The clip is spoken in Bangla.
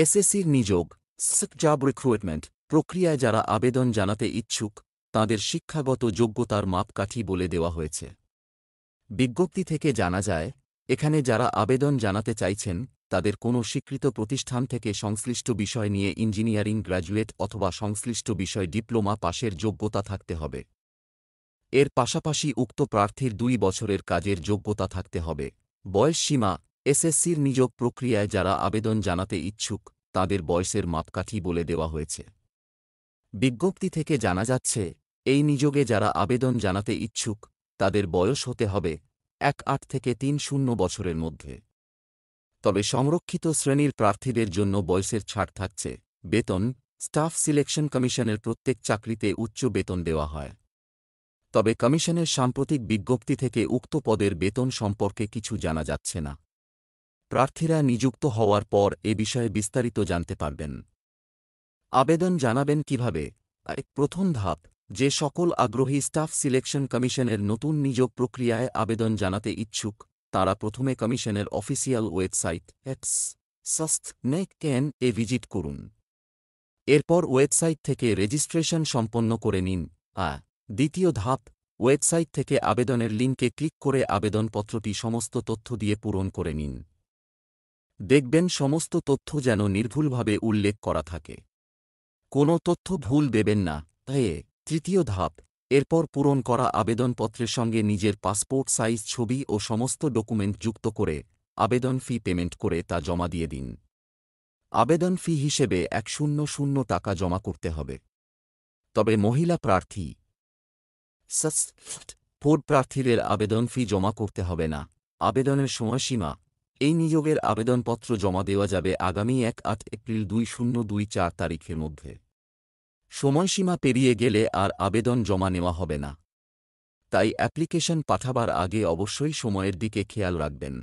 এসএসসির নিযোগ জব রিক্রুটমেন্ট প্রক্রিয়ায় যারা আবেদন জানাতে ইচ্ছুক তাঁদের শিক্ষাগত যোগ্যতার মাপকাঠি বলে দেওয়া হয়েছে। বিজ্ঞপ্তি থেকে জানা যায়, এখানে যারা আবেদন জানাতে চাইছেন তাদের কোনো স্বীকৃত প্রতিষ্ঠান থেকে সংশ্লিষ্ট বিষয় নিয়ে ইঞ্জিনিয়ারিং গ্র্যাজুয়েট অথবা সংশ্লিষ্ট বিষয় ডিপ্লোমা পাশের যোগ্যতা থাকতে হবে। এর পাশাপাশি উক্ত প্রার্থীর 2 বছরের কাজের যোগ্যতা থাকতে হবে। বয়স সীমা এসএসসির নিযোগ প্রক্রিয়ায় যারা আবেদন জানাতে ইচ্ছুক তাদের বয়সের মাপকাঠি বলে দেওয়া হয়েছে। বিজ্ঞপ্তি থেকে জানা যাচ্ছে, এই নিযোগে যারা আবেদন জানাতে ইচ্ছুক তাদের বয়স হতে হবে 18 থেকে 30 বছরের মধ্যে। তবে সংরক্ষিত শ্রেণীর প্রার্থীদের জন্য বয়সের ছাড় থাকছে। বেতন স্টাফ সিলেকশন কমিশনের প্রত্যেক চাকরিতে উচ্চ বেতন দেওয়া হয়। তবে কমিশনের সাম্প্রতিক বিজ্ঞপ্তি থেকে উক্ত পদের বেতন সম্পর্কে কিছু জানা যাচ্ছে না। প্রার্থীরা নিযুক্ত হওয়ার পর এ বিষয়ে বিস্তারিত জানতে পারবেন। আবেদন জানাবেন কিভাবে? প্রথম ধাপ, যে সকল আগ্রহী স্টাফ সিলেকশন কমিশনের নতুন নিযোগ প্রক্রিয়ায় আবেদন জানাতে ইচ্ছুক তারা প্রথমে কমিশনের অফিসিয়াল ওয়েবসাইট SAST.NEC.KN-এ ভিজিট করুন। এরপর ওয়েবসাইট থেকে রেজিস্ট্রেশন সম্পন্ন করে নিন। দ্বিতীয় ধাপ, ওয়েবসাইট থেকে আবেদনের লিঙ্কে ক্লিক করে আবেদনপত্রটি সমস্ত তথ্য দিয়ে পূরণ করে নিন। দেখবেন সমস্ত তথ্য যেন নির্ভুলভাবে উল্লেখ করা থাকে, কোনো তথ্য ভুল দেবেন না। তৃতীয় ধাপ, এরপর পূরণ করা আবেদনপত্রের সঙ্গে নিজের পাসপোর্ট সাইজ ছবি ও সমস্ত ডকুমেন্ট যুক্ত করে আবেদন ফি পেমেন্ট করে তা জমা দিয়ে দিন। আবেদন ফি হিসেবে 100 টাকা জমা করতে হবে। তবে মহিলা প্রার্থী প্রার্থীদের আবেদন ফি জমা করতে হবে না। আবেদনের সময়সীমা, এই নিয়োগের আবেদনপত্র জমা দেওয়া যাবে আগামী 1 এপ্রিল 2024 তারিখের মধ্যে। সময়সীমা পেরিয়ে গেলে আর আবেদন জমা নেওয়া হবে না। তাই অ্যাপ্লিকেশন পাঠাবার আগে অবশ্যই সময়ের দিকে খেয়াল রাখবেন।